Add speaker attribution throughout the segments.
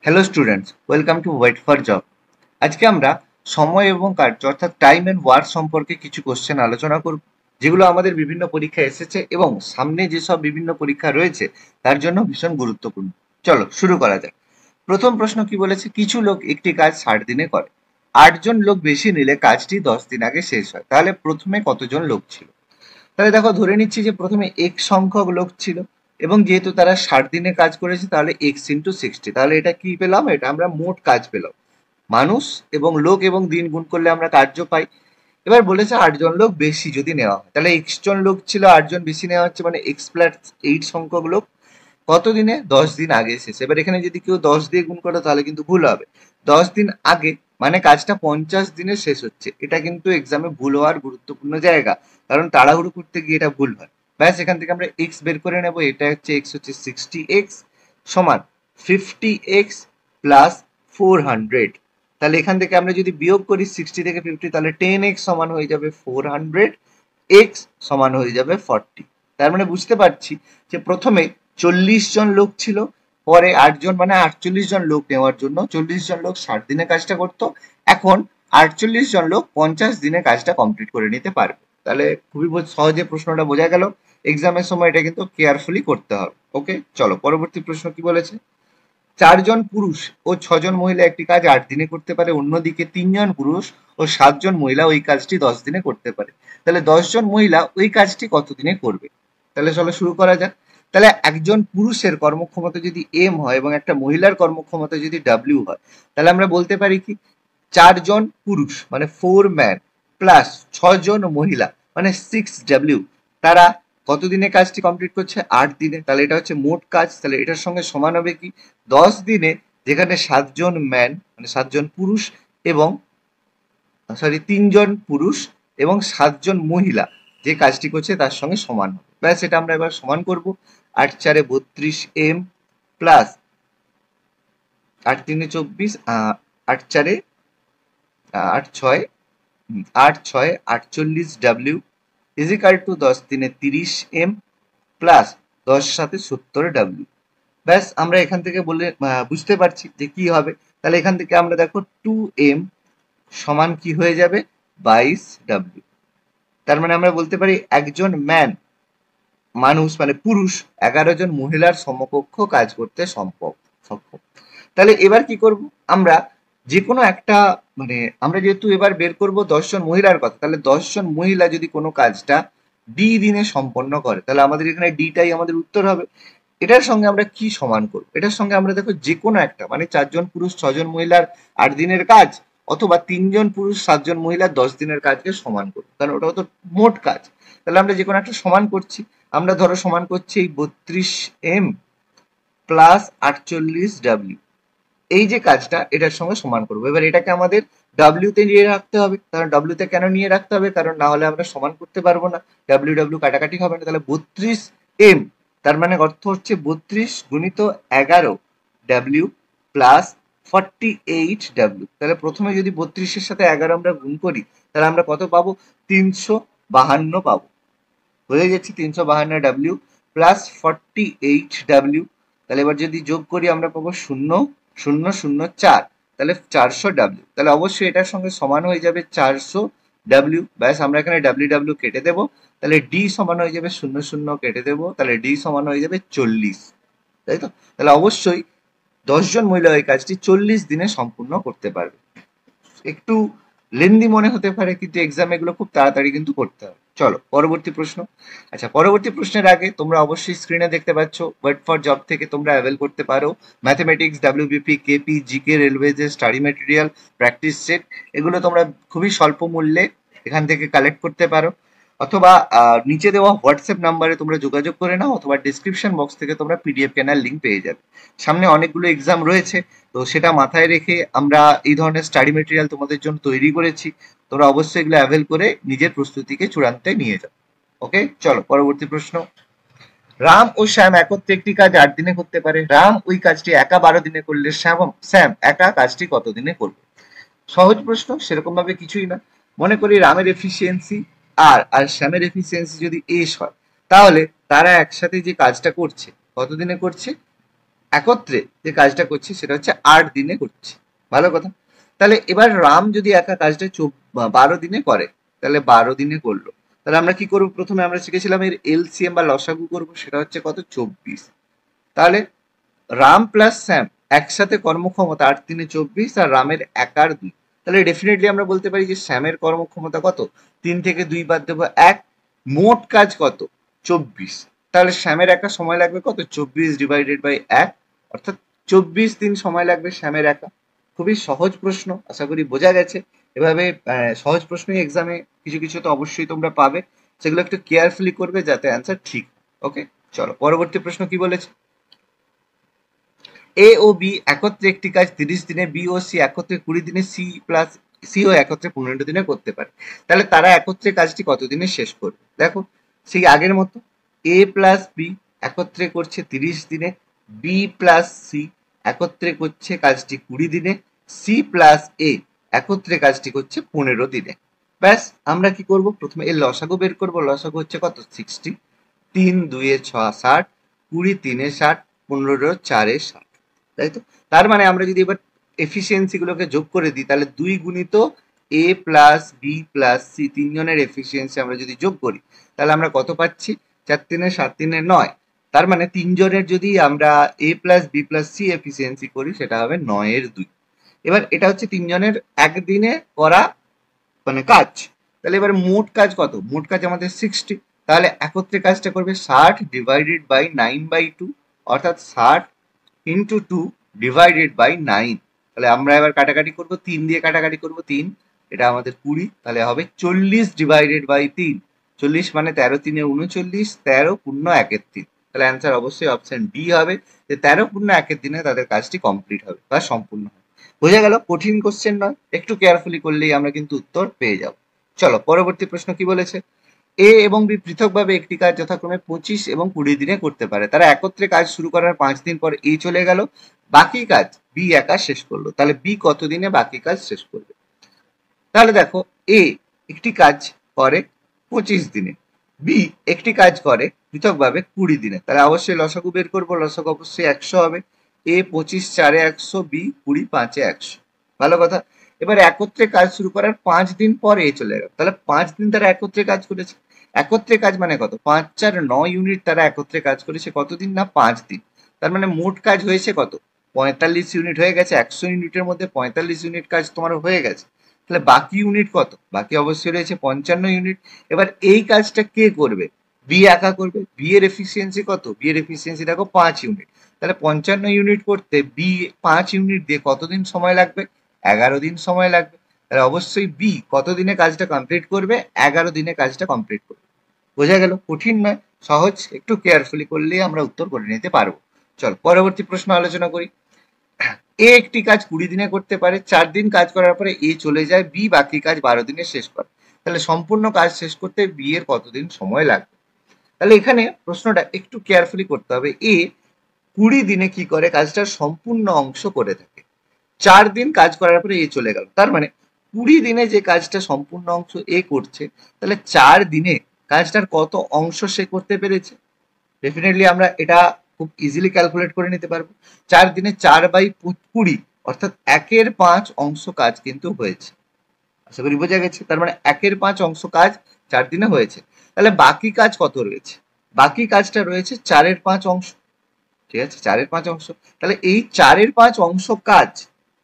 Speaker 1: Hello students, welcome to wait for job. আজকে আমরা সময় এবং কার্য অর্থাৎ টাইম এন্ড ওয়ার্ক সম্পর্কে কিছু কোশ্চেন আলোচনা করব, যেগুলো আমাদের বিভিন্ন পরীক্ষায় এসেছে এবং সামনে যেসব বিভিন্ন পরীক্ষা রয়েছে তার জন্য ভীষণ গুরুত্বপূর্ণ। চলো শুরু করা যাক। প্রথম প্রশ্ন কি বলেছে? কিছু লোক একটি কাজ 60 দিনে করে। 8 জন লোক বেশি নিলে কাজটি 10 দিন আগে শেষ হয়। তাহলে প্রথমে কতজন লোক ছিল? তাহলে দেখো, ধরে নিচ্ছি যে প্রথমে x সংখ্যক লোক ছিল এবং যেহেতু তারা 60 দিনে কাজ করেছে তাহলে x ইন্টু 60। তাহলে এটা কি পেলাম? এটা আমরা মোট কাজ পেলাম। মানুষ এবং লোক এবং দিন গুণ করলে আমরা কার্য পাই। এবার বলেছে 8 জন লোক বেশি যদি নেওয়া হয়, তাহলে x জন লোক ছিল, 8 জন বেশি নেওয়া হচ্ছে, মানে x প্লাস 8 সংখ্যক লোক কত দিনে? 10 দিন আগে শেষ। এবার এখানে যদি কেউ 10 দিয়ে গুণ করে তাহলে কিন্তু ভুল হবে। 10 দিন আগে মানে কাজটা 50 দিনে শেষ হচ্ছে। এটা কিন্তু এক্সামে ভুল হওয়ার গুরুত্বপূর্ণ জায়গা, কারণ তাড়াহুড়ো করতে গিয়ে এটা ভুল হয়। ব্যাস, এখান থেকে আমরা x বের করে নেব। এটা হচ্ছে x হচ্ছে 60x সমান 50x প্লাস 400। তাহলে এখান থেকে আমরা যদি বিয়োগ করি 60 থেকে 50, তাহলে 10x সমান হয়ে যাবে 400, x সমান হয়ে যাবে 40। তার মানে বুঝতে পারছি যে প্রথমে 40 জন লোক ছিল, পরে 8 জন মানে 48 জন লোক নেওয়ার জন্য 40 জন লোক 60 দিনে কাজটা করতো। এখন 48 জন লোক 50 দিনে কাজটা কমপ্লিট করে নিতে পারবে। তাহলে খুবই সহজে প্রশ্নটা বোঝা গেল। এক্সামের সময় এটা কিন্তু কেয়ারফুলি করতে হবে। ওকে, চলো পরবর্তী প্রশ্ন কি বলেছে? 4 জন পুরুষ ও 6 জন মহিলা একটি কাজ 8 দিনে করতে পারে, অন্যদিকে 3 জন পুরুষ ও 7 জন মহিলা ওই কাজটি 10 দিনে করতে পারে। তাহলে 10 জন মহিলা ওই কাজটি কত দিনে করবে? তাহলে চলো শুরু করা যাক। তাহলে একজন পুরুষের কর্মক্ষমতা যদি এম হয় এবং একটা মহিলার কর্মক্ষমতা যদি ডাব্লিউ হয়, তাহলে আমরা বলতে পারি কি 4 জন পুরুষ মানে 4 ম্যান প্লাস 6 জন মহিলা মানে 6 ডাব্লিউ, তারা কত দিনে কাজটি কমপ্লিট করছে? 8 দিনে। তাহলে এটা হচ্ছে মোট কাজ। তাহলে এটার সঙ্গে সমান হবে কি 10 দিনে, যেখানে 7 জন ম্যান মানে 7 জন পুরুষ এবং 3 জন পুরুষ এবং 7 জন মহিলা যে কাজটি করছে তার সঙ্গে সমান হবে। ব্যাস, এটা আমরা এবার সমান করব। 8 4 32m plus 8 3 24, 8 4 8 6 8 6 48 is equal two 10 3 30m plus 10 7 70w। ব্যাস, আমরা এখান থেকে বলে বুঝতে পারছি যে কি হবে। তাহলে এখান থেকে আমরা দেখো 2m সমান কি হয়ে যাবে? 22w। তার মানে আমরা বলতে পারি একজন মানুষ মানে পুরুষ 11 জন মহিলার সমকক্ষ কাজ করতে সক্ষম। তাহলে এবার কি করব আমরা? যে কোনো একটা মানে আমরা যেহেতু এবার বের করব 10 জন মহিলার কথা, তাহলে 10 জন মহিলা যদি কোনো কাজটা ডি দিনে সম্পন্ন করে, তাহলে আমাদের এখানে ডিটাই আমাদের উত্তর হবে। এটার সঙ্গে আমরা কি সমান করব? এটার সঙ্গে আমরা দেখো যে কোনো একটা মানে 4 জন পুরুষ 6 জন মহিলার 8 দিনের কাজ, অথবা 3 জন পুরুষ 7 জন মহিলার 10 দিনের কাজকে সমান করব, কারণ ওটা তো মোট কাজ। তাহলে আমরা যে কোনো একটা সমান করছি। আমরা ধরো সমান করছি এই 32m প্লাস 48w, এই যে কাজটা এটার সঙ্গে সমান করবো। এবার এটাকে আমাদের ডাব্লিউ তে নিয়ে রাখতে হবে। কারণ ডাব্লিউ তে কেন নিয়ে রাখতে হবে? কারণ না হলে আমরা সমান করতে পারবো না, ডাব্লিউ ডাব্লিউ কাটাকাটি হবে না। তাহলে 32m, তার মানে অর্থ হচ্ছে 32 গুণিত 11w প্লাস 48w। তাহলে প্রথমে যদি 32-এর সাথে 11 আমরা গুণ করি, তাহলে আমরা কত পাবো? 352 পাবো। হয়ে যাচ্ছে 352w প্লাস 48w। তাহলে এবার যদি যোগ করি আমরা পাবো 0.004, তাহলে 400w। তাহলে অবশ্যই এটার সঙ্গে সমান হয়ে যাবে 400w। ব্যাস, আমরা এখানে ডাব্লিউ ডাব্লিউ কেটে দেবো। তাহলে ডি সমান হয়ে যাবে 0 কেটে দেবো, তাহলে ডি সমান হয়ে যাবে 40। তাই তো? তাহলে অবশ্যই 10 জন মহিলা এই কাজটি 40 দিনে সম্পূর্ণ করতে পারবে। একটু লেন্দি মনে হতে পারে, কিন্তু এক্সাম এগুলো খুব তাড়াতাড়ি কিন্তু করতে হবে। চলো পরবর্তী প্রশ্ন। আচ্ছা, পরবর্তী প্রশ্নের আগে তোমরা অবশ্যই স্ক্রিনে দেখতে পাচ্ছ ওয়েট ফর জব থেকে তোমরা অ্যাভেল করতে পারো ম্যাথমেটিক্স, ডাব্লিউবিপি, কেপি, জিকে, রেলওয়েজের স্টাডি ম্যাটেরিয়াল, প্র্যাকটিস সেট। এগুলো তোমরা খুবই স্বল্প মূল্যে এখান থেকে কালেক্ট করতে পারো, অথবা নিচে দেওয়া হোয়াটসঅ্যাপ নাম্বারে তোমরা যোগাযোগ করে নাও, অথবা ডিসক্রিপশন বক্স থেকে তোমরা পিডিএফ কেনার লিঙ্ক পেয়ে যাবে। সামনে অনেকগুলো এক্সাম রয়েছে, তো সেটা মাথায় রেখে আমরা এই ধরনের স্টাডি মেটেরিয়াল তোমাদের জন্য তৈরি করেছি। তোমরা অবশ্যই এগুলো অ্যাভেল করে নিজের প্রস্তুতিকে চূড়ান্তে নিয়ে যাও। ওকে, চলো পরবর্তী প্রশ্ন। রাম ও শ্যাম একত্রে একটি কাজ 8 দিনে করতে পারে। রাম ওই কাজটি একা 12 দিনে করলে শ্যাম একা কাজটি কত দিনে করবে? সহজ প্রশ্ন, সেরকম ভাবে কিছুই না। মনে করি রামের এফিসিয়েন্সি আর শ্যামের এফিসিয়েন্সি যদি এস হয়, তাহলে তারা একসাথে যে কাজটা করছে কত দিনে করছে? একত্রে যে কাজটা করছি সেটা হচ্ছে 8 দিনে করছি। ভালো কথা। তাহলে এবার রাম যদি একা কাজটা 12 দিনে করে, তাহলে 12 দিনে করলো। তাহলে আমরা কি করবো? প্রথমে আমরা শিখেছিলাম এর এলসিএম বা লসাগু করবো, সেটা হচ্ছে কত? 24। তাহলে রাম প্লাস শ্যাম একসাথে কর্মক্ষমতা 8 3 24, আর রামের একার 2। তাহলে ডেফিনেটলি আমরা বলতে পারি যে শ্যামের কর্মক্ষমতা কত? 3 থেকে 2 বাদ দেবো 1, মোট কাজ কত? 24। তাহলে শ্যামের একা সময় লাগবে কত? 24 ডিভাইডেড বাই 1, অর্থাৎ 24 দিন সময় লাগবে শ্যামের একা। খুবই সহজ প্রশ্ন, আশা করি বোঝা গেছে। এভাবে সহজ প্রশ্নই এক্সামে কিছু কিছু তো অবশ্যই তোমরা পাবে, সেগুলো একটু কেয়ারফুলি করবে যাতে অ্যান্সার ঠিক। ওকে, চলো পরবর্তী প্রশ্ন কি বলেছে। এ ও বি একত্রে একটি কাজ 30 দিনে, বি ও সি একত্রে 20 দিনে, সি ও একত্রে 15 দিনে করতে পারে। তাহলে তারা একত্রে কাজটি কতদিনে শেষ করবে? দেখো সেই আগের মতো, এ প্লাস বি একত্রে করছে 30 দিনে, বি প্লাস সি একত্রে করছে কাজটি 20 দিনে, সি প্লাস এ একত্রে কাজটি করছে 15 দিনে। ব্যাস, আমরা কি করব? প্রথমে এর লসাগু বের করব। লসাগু হচ্ছে কত? 60। 3 2 এ 6 60, 20 3 এ 60, 15 4 এ 60। তাই তো? তার মানে আমরা যদি এবার এফিসিয়েন্সি গুলোকে যোগ করে দিই, তাহলে 2 গুণিত এ প্লাস বি প্লাস সি, তিনজনের এফিসিয়েন্সি আমরা যদি যোগ করি, তাহলে আমরা কত পাচ্ছি? 4 3 এ 7 3 এ 9। তার মানে তিনজনের যদি আমরা A plus B plus C efficiency করি, সেটা হবে 9 এর 2। এবার এটা হচ্ছে তিনজনের একদিনে করা মানে কাজ। তাহলে এবার মোট কাজ কত? মোট কাজ আমাদের 60। তাহলে একত্রে কাজটা করবে 60 ডিভাইডেড বাই 9/2, অর্থাৎ 60 ইন্টু 2 ডিভাইডেড বাই 9। তাহলে আমরা এবার কাটাকাটি করব, 3 দিয়ে কাটাকাটি করব, 3 এটা আমাদের 20, তাহলে হবে 40 ডিভাইডেড বাই 3। 40 মানে 13 3 39, 13 পূর্ণ 1 3। তাহলে অ্যান্সার অবশ্যই অপশন ডি হবে, যে 13 পূর্ণ 1 দিনে তাদের কাজটি কমপ্লিট হবে বা সম্পূর্ণ হবে। বোঝা গেল? কঠিন কোশ্চেন নয়, একটু কেয়ারফুলি করলেই আমরা কিন্তু উত্তর পেয়ে যাব। চলো পরবর্তী প্রশ্ন কি বলেছে। এ এবং বি পৃথকভাবে একটি কাজ যথাক্রমে 25 এবং 20 দিনে করতে পারে। তারা একত্রে কাজ শুরু করার 5 দিন পর এ চলে গেল, বাকি কাজ বি একা শেষ করলো। তাহলে বি কত দিনে বাকি কাজ শেষ করবে? তাহলে দেখো, এ একটি কাজ করে 25 দিনে, বি একটি কাজ করে পৃথকভাবে 20 দিনে। তাহলে অবশ্যই লসাগু বের করবো। লসাগু অবশ্যই 100 হবে। এ 25 4 এ 100, বি 20 5 এ 100। ভালো কথা। এবার একত্রে কাজ শুরু করার 5 দিন পর এ চলে গেল, তাহলে 5 দিন তারা একত্রে কাজ করেছে। একত্রে কাজ মানে কত? 5 4 9 ইউনিট তারা একত্রে কাজ করেছে কতদিন? না 5 দিন। তার মানে মোট কাজ হয়েছে কত? 45 ইউনিট হয়ে গেছে। 100 ইউনিটের মধ্যে 45 ইউনিট কাজ তোমার হয়ে গেছে। তাহলে বাকি ইউনিট কত? বাকি অবশ্যই রয়েছে 55 ইউনিট। এবার এই কাজটা কে করবে? বি একা করবে। বি এর এফিসিয়েন্সি কত? বি এর এফিসিয়েন্সি দেখো 5 ইউনিট। তাহলে 55 ইউনিট করতে বি 5 ইউনিট দিয়ে কতদিন সময় লাগবে? 11 দিন সময় লাগবে। তাহলে অবশ্যই বি কত দিনে কাজটা কমপ্লিট করবে? 11 দিনে কাজটা কমপ্লিট করবে। বোঝা গেল? কঠিন নয়, সহজ, একটু কেয়ারফুলি করলেই আমরা উত্তর করে নিতে পারবো। চলো পরবর্তী প্রশ্ন আলোচনা করি। এ একটি কাজ 20 দিনে করতে পারে। 4 দিন কাজ করার পরে এ চলে যায়, বি বাকি কাজ 12 দিনে শেষ করে। তাহলে সম্পূর্ণ কাজ শেষ করতে বি এর কতদিন সময় লাগবে? তাহলে এখানে প্রশ্নটা একটু কেয়ারফুলি করতে হবে। এ 20 দিনে কি করে? কাজটার সম্পূর্ণ অংশ করে থাকে। 4 দিন কাজ করার পরে এ চলে গেল, তার মানে 20 দিনে যে কাজটা সম্পূর্ণ অংশ এ করছে, তাহলে 4 দিনে কাজটার কত অংশ সে করতে পেরেছে? ডেফিনেটলি আমরা এটা খুব ইজিলি ক্যালকুলেট করে নিতে পারবো। 4 দিনে 4/20, অর্থাৎ 1/5 অংশ কাজ কিন্তু হয়েছে। আশা করি বোঝা গেছে। তার মানে 1/5 অংশ কাজ 4 দিনে হয়েছে। তাহলে বাকি কাজ কত রয়েছে? বাকি কাজটা রয়েছে 4/5 অংশ। ঠিক আছে, 4/5 অংশ। তাহলে এই 4/5 অংশ কাজ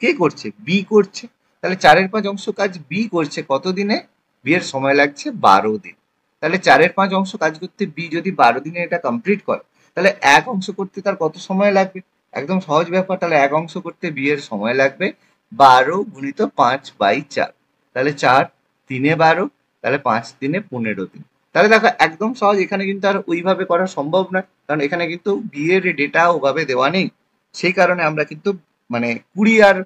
Speaker 1: কে করছে? বি করছে। তাহলে 4/5 অংশ কাজ বি করছে কত দিনে? বি এর সময় লাগছে 12 দিন। তাহলে 4/5 অংশ কাজ করতে বি যদি 12 দিনে এটা কমপ্লিট করে, তাহলে এক অংশ করতে তার কত সময় লাগবে? একদম সহজ ব্যাপার। তাহলে এক অংশ করতে বি এর সময় লাগবে 12 গুণিত 5/4। তাহলে 4 3 12, তাহলে 5 3 15 দিন। তাহলে দেখো একদম সহজ। এখানে কিন্তু আর ওইভাবে করা সম্ভব নয়, কারণ এখানে কিন্তু বি এর ডেটা ওভাবে দেওয়া নেই। সেই কারণে আমরা কিন্তু মানে 20 আর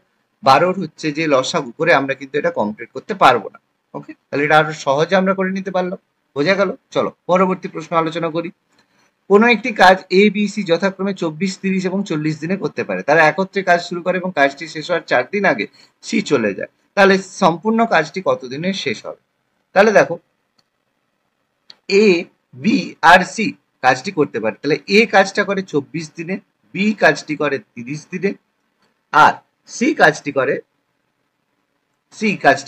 Speaker 1: 12 হচ্ছে যে লসাগু করে আমরা কিন্তু এটা কমপ্লিট করতে পারবো না। ওকে, তাহলে এটা আরো সহজে আমরা করে নিতে পারলাম। বোঝা গেল? চলো পরবর্তী প্রশ্ন আলোচনা করি। কোনো একটি কাজ এ বি সি যথাক্রমে 24 30 এবং 40 দিনে করতে পারে। তারা একত্রে কাজ শুরু করে এবং কাজটি শেষ হওয়ার 4 দিন আগে সি চলে যায়। তাহলে সম্পূর্ণ কাজটি কত দিনে শেষ হবে? তাহলে দেখো, এ বি আর সি কাজটি করতে পারে। তাহলে এ কাজটা করে 24 দিনে, বি কাজটি করে 30 দিনে, আর সি কাজটি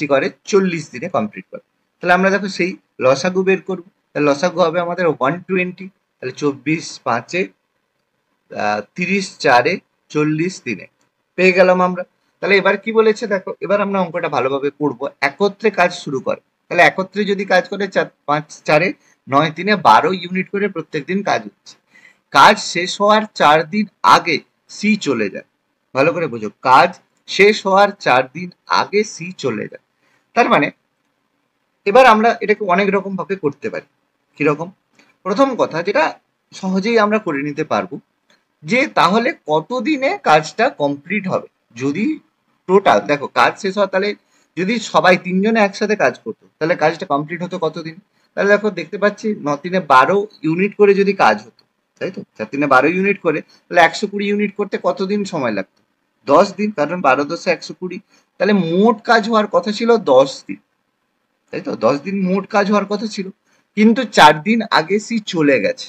Speaker 1: করে 40 দিনে কমপ্লিট করে। তাহলে আমরা দেখো সেই লসাগু বের করবো। তাহলে লসাগু হবে আমাদের 120, তাহলে 24 5 30 4 40 দিনে পেয়ে গেলাম আমরা। তাহলে এবার কি বলেছে দেখো, এবার আমরা অঙ্কটা ভালোভাবে পড়বো। একত্রে কাজ শুরু করে, তাহলে একত্রে যদি কাজ করে 5 4 9 3 12 ইউনিট করে প্রত্যেকদিন কাজ হচ্ছে। কাজ শেষ হওয়ার 4 দিন আগে সি চলে যায়। ভালো করে বোঝো, কাজ শেষ হওয়ার 4 দিন আগে সি চলে যায়। তার মানে এবার আমরা এটাকে অনেক রকম ভাবে করতে পারি। কিরকম? প্রথম কথা যেটা সহজেই আমরা করে নিতে পারবো, যে তাহলে কতদিনে কাজটা কমপ্লিট হবে। যদি টোটাল দেখো কাজ শেষ হয়, তাহলে যদি সবাই 3 জনে একসাথে কাজ করতো তাহলে কাজটা কমপ্লিট হতো কতদিন। তাহলে দেখো দেখতে পাচ্ছি 9 3 12 ইউনিট করে যদি কাজ হতো, তাই তো 4 3 12 ইউনিট করে, তাহলে 120 ইউনিট করতে কতদিন সময় লাগতো? 10 দিন, কারণ 12 10 120। তাহলে মোট কাজ হওয়ার কথা ছিল 10 দিন, তাই তো 10 দিন মোট কাজ হওয়ার কথা ছিল। কিন্তু 4 দিন আগে সি চলে গেছে,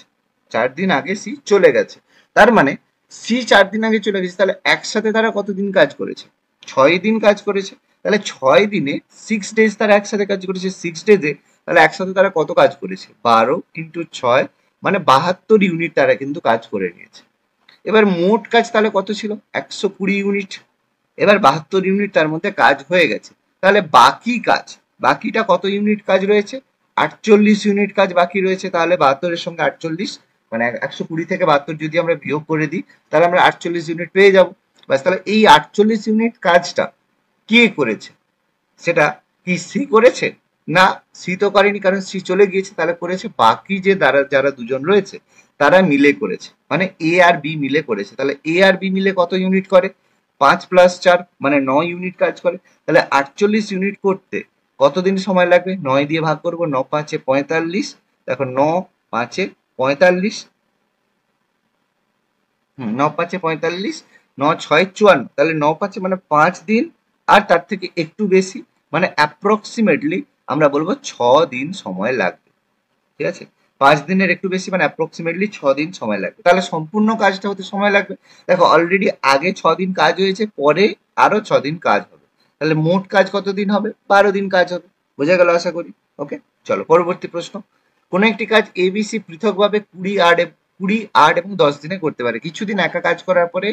Speaker 1: 4 দিন আগে সি চলে গেছে। তার মানে সি 4 দিন আগে চলে গেছে, তাহলে একসাথে তারা কতদিন কাজ করেছে? 6 দিন কাজ করেছে। তাহলে 6 দিনে 6 ডেজ তারা একসাথে কাজ করেছে। 6 ডেজে তাহলে একসাথে তারা কত কাজ করেছে? 12 ইন্টু 6 মানে 72 ইউনিট তারা কিন্তু কাজ করে নিয়েছে। এবার মোট কাজ তাহলে কত ছিল? 120 ইউনিট। এবার 72 ইউনিট তার মধ্যে কাজ হয়ে গেছে। তাহলে বাকি কাজ, বাকিটা কত ইউনিট কাজ রয়েছে? 48 ইউনিট কাজ বাকি রয়েছে। তাহলে 72 এর সঙ্গে 48 মানে 120 থেকে 72 যদি আমরা বিয়োগ করে দিই, তাহলে আমরা 48 ইউনিট পেয়ে যাব। ব্যাস, তাহলে এই 48 ইউনিট কাজটা কে করেছে? সেটা কি সি করেছে? না, সি তো করেনি, কারণ সি চলে গিয়েছে। তাহলে করেছে বাকি যে যারা দুজন রয়েছে তারা মিলে করেছে, মানে এ আর বি মিলে করেছে। তাহলে এ আর বি মিলে কত ইউনিট করে? 5 + 4 মানে 9 ইউনিট কাজ করে। তাহলে 48 ইউনিট করতে কতদিন সময় লাগবে? 9 দিয়ে ভাগ করবো, 9 5 45। দেখো 9 5 45, 9 5 45, 9 6 54, তাহলে 9 5 মানে 5 দিন আর তার থেকে একটু বেশি, মানে অ্যাপ্রক্সিমেটলি আমরা বলবো 6 দিন সময় লাগবে। ঠিক আছে, 5 দিনের একটু বেশি মানে অ্যাপ্রক্সিমেটলি 6 দিন সময় লাগবে। তাহলে সম্পূর্ণ কাজটা হতে সময় লাগবে। দেখো অলরেডি আগে 6 দিন কাজ হয়েছে, পরে আরো 6 দিন কাজ হবে। তাহলে মোট কাজ কত দিন হবে? 12 দিন কাজ হবে। বোঝা গেল আশা করি। ওকে, চলো পরবর্তী প্রশ্ন। কোন একটি কাজ এবিসি পৃথকভাবে 20 8 এবং 10 দিনে করতে পারে। কিছুদিন একা কাজ করার পরে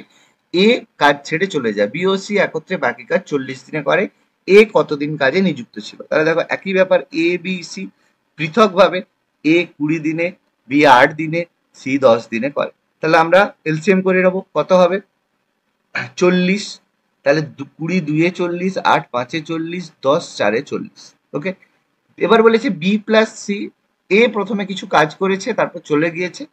Speaker 1: এ কাজ ছেড়ে চলে যায়। বি ও সি একত্রে বাকি কাজ 40 দিনে করে। এ কতদিন কাজে নিযুক্ত ছিল? তাহলে দেখো একই ব্যাপার, এ বি সি পৃথকভাবে এ 20 দিনে, বি 8 দিনে, সি 10 দিনে করে। তাহলে আমরা এলসিএম করে নেবো, কত হবে? 40। তাহলে 20 2 এ 40, 8 5 এ 40, 10 4 এ 40। ওকে, এবার বলেছে বি প্লাস সি। এ প্রথমে কিছু কাজ করেছে, তারপর চলে গিয়েছে।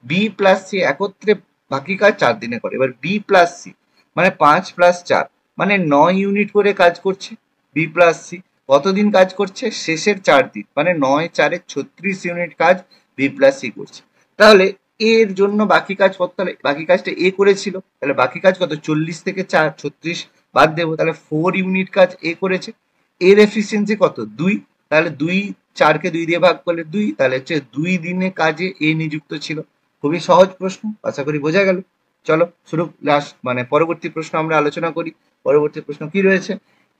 Speaker 1: বি প্লাস সি একত্রে বাকি কাজ 4 দিনে করে। এবার বি প্লাস সি মানে 5 + 4 মানে 9 ইউনিট করে কাজ করছে। বি প্লাস সি কতদিন কাজ করছে? শেষের 4 দিন, মানে 9 4 36 ইউনিট কাজ বি প্লাস সি করছে। তাহলে এর জন্য বাকি কাজ কত? তাহলে বাকি কাজটা এ করেছিল, তাহলে বাকি কাজ কত? 40 থেকে 4 36 বাদ দেবো, তাহলে 4 ইউনিট কাজ এ করেছে। এর এফিসিয়েন্সি কত? 2। তাহলে 2 4 কে 2 দিয়ে ভাগ করলে 2, তাহলে হচ্ছে 2 দিনে কাজে এ নিযুক্ত ছিল। খুবই সহজ প্রশ্ন, আশা করি বোঝা গেল। চলো শুরু লাস্ট মানে পরবর্তী প্রশ্ন আমরা আলোচনা করি। পরবর্তী প্রশ্ন কি রয়েছে?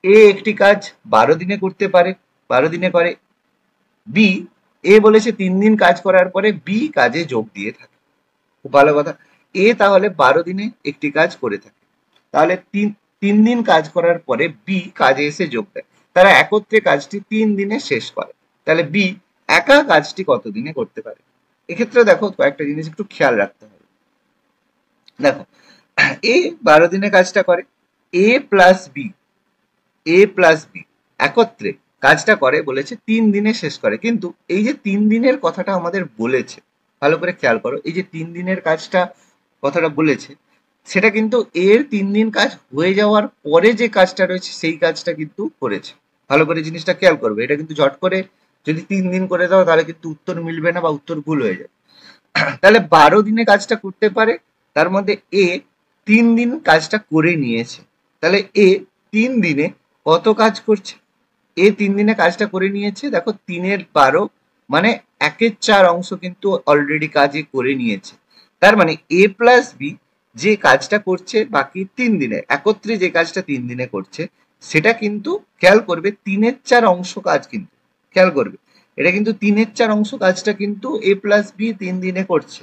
Speaker 1: এ একটি কাজ 12 দিনে করতে পারে, 12 দিনে করে। বি, এ বলেছে 3 দিন কাজ করার পরে বি কাজে যোগ দিয়ে থাকে। খুব ভালো কথা। এ তাহলে 12 দিনে একটি কাজ করে থাকে, তাহলে 3 দিন কাজ করার পরে বি কাজে এসে যোগ দেয়। তারা একত্রে কাজটি 3 দিনে শেষ করে। তাহলে বি একা কাজটি কত দিনে করতে পারে? এক্ষেত্রে দেখো কয়েকটা জিনিস একটু খেয়াল রাখতে হবে। দেখো এ 12 দিনে কাজটা করে, এ প্লাস বি, এ প্লাস বি একত্রে কাজটা করে বলেছে 3 দিনে শেষ করে। কিন্তু এই যে 3 দিনের কথাটা আমাদের বলেছে, ভালো করে খেয়াল করো, এই যে 3 দিনের কাজটা কথাটা বলেছে, সেটা কিন্তু এর 3 দিন কাজ হয়ে যাওয়ার পরে যে কাজটা রয়েছে সেই কাজটা কিন্তু করেছে। ভালো করে জিনিসটা খেয়াল করবে, এটা কিন্তু ঝট করে যদি 3 দিন করে দাও তাহলে কিন্তু উত্তর মিলবে না বা উত্তর ভুল হয়ে যাবে। তাহলে 12 দিনে কাজটা করতে পারে, তার মধ্যে এ 3 দিন কাজটা করে নিয়েছে। তাহলে এ 3 দিনে কত কাজ করছে? এ 3 দিনে কাজটা করে নিয়েছে, দেখো 3 × 12 মানে 1/4 অংশ কিন্তু অলরেডি কাজে করে নিয়েছে। তার মানে এ প্লাস বি যে কাজটা করছে বাকি 3 দিনে, একত্রে যে কাজটা 3 দিনে করছে সেটা কিন্তু খেয়াল করবে 3/4 অংশ কাজ, কিন্তু খেয়াল করবে এটা কিন্তু 3/4 অংশ কাজটা কিন্তু a প্লাস বি 3 দিনে করছে।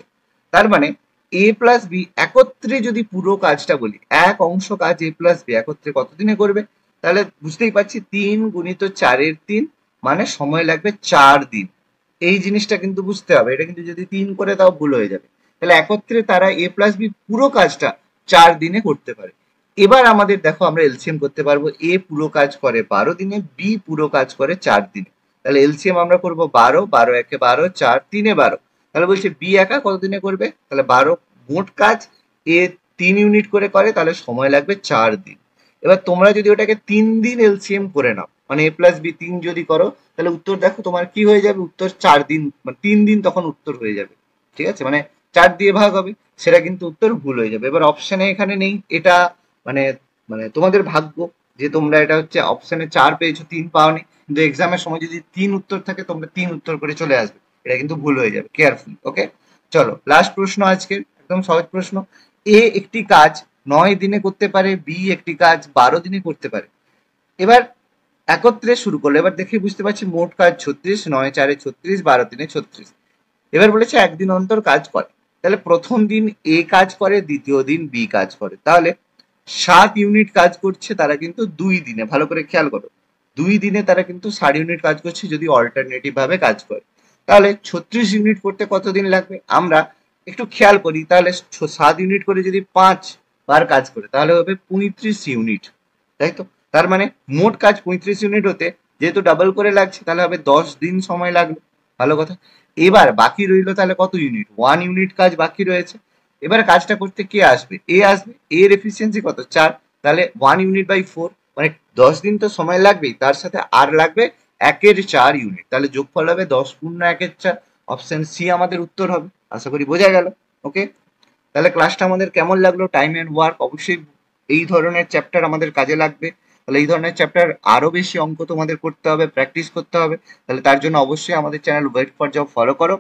Speaker 1: তার মানে a প্লাস বি একত্রে যদি পুরো কাজটা বলি, এক অংশ কাজ a প্লাস বি একত্রে কত দিনে করবে, তাহলে বুঝতেই পারছি 3 গুণিত 4-এর 3 মানে সময় লাগবে 4 দিন। এই জিনিসটা কিন্তু বুঝতে হবে, এটা কিন্তু যদি 3 করে তাও ভুল হয়ে যাবে। তাহলে একত্রে তারা a প্লাস বি পুরো কাজটা 4 দিনে করতে পারে। এবার আমাদের দেখো আমরা এলসিএম করতে পারবো, a পুরো কাজ করে 12 দিনে, b পুরো কাজ করে 4 দিনে। তাহলে এলসিএম আমরা করবো 12, 12 একে 12, 4 3 12। তাহলে বলছে বি একা কত দিনে করবে, তাহলে 12 মোট কাজ এ 3 ইউনিট করে করে, তাহলে সময় লাগবে 4 দিন। এবার তোমরা যদি ওটাকে 3 দিন এলসিএম করে নাও, মানে a প্লাস বি 3 যদি করো, তাহলে উত্তর দেখো তোমার কি হয়ে যাবে, উত্তর 4 দিন, মানে 3 দিন তখন উত্তর হয়ে যাবে। ঠিক আছে, মানে 4 দিয়ে ভাগ হবে, সেটা কিন্তু উত্তর ভুল হয়ে যাবে। এবার অপশনে এখানে নেই, এটা মানে মানে তোমাদের ভাগ্য যে তোমরা এটা হচ্ছে অপশনে 4 পেয়েছো, 3 পাওনি, কিন্তু এক্সামের সময় যদি 3 উত্তর থাকে তোমরা 3 উত্তর করে চলে আসবে, এটা কিন্তু ভুল হয়ে যাবে, কেয়ারফুল। ওকে, চলো লাস্ট প্রশ্ন আজকের, একদম সহজ প্রশ্ন। এ একটি কাজ 9 দিনে করতে পারে, বি একটি কাজ 12 দিনে করতে পারে। এবার একত্রে শুরু করলো, এবার দেখে বুঝতে পারছি মোট কাজ 36, 9 4 36, 12 3 36। এবার বলেছে একদিন অন্তর কাজ করে, তাহলে প্রথম দিন এ কাজ করে, দ্বিতীয় দিন বি কাজ করে, তাহলে 7 ইউনিট কাজ করছে তারা কিন্তু 2 দিনে। ভালো করে খেয়াল করো, 2 দিনে তারা কিন্তু 60 ইউনিট কাজ করছে যদি অল্টারনেটিভ ভাবে কাজ করে। তাহলে 36 ইউনিট করতে কত দিন লাগবে, আমরা একটু খেয়াল করি, তাহলে 7 ইউনিট করে যদি 5 বার কাজ করে তাহলে হবে 35 ইউনিট, তাই তো? তার মানে মোট কাজ 35 ইউনিট হতে যেহেতু ডাবল করে লাগছে, তাহলে হবে 10 দিন সময় লাগবে। ভালো কথা। এবার বাকি রইলো তাহলে কত ইউনিট, 1 ইউনিট কাজ বাকি রয়েছে। এবার কাজটা করতে কে আসবে, এ আসবে, এর এফিসিয়েন্সি কত 4, তাহলে 1 ইউনিট বাই 4, মানে 10 দিন তো সময় লাগবেই, তার সাথে আর লাগবে 1/4 ইউনিট, তাহলে যোগফল হবে 10 পূর্ণ 1/4। অপশন সি আমাদের উত্তর হবে। আশা করি বোঝা গেল। ওকে, তাহলে ক্লাসটা আমাদের কেমন লাগলো, টাইম এন্ড ওয়ার্ক, অবশ্যই এই ধরনের চ্যাপ্টার আমাদের কাজে লাগবে। তাহলে এই ধরনের চ্যাপ্টার আরো বেশি অঙ্ক তোমাদের করতে হবে, প্র্যাকটিস করতে হবে। তাহলে তার জন্য অবশ্যই আমাদের channel wait for job follow করো।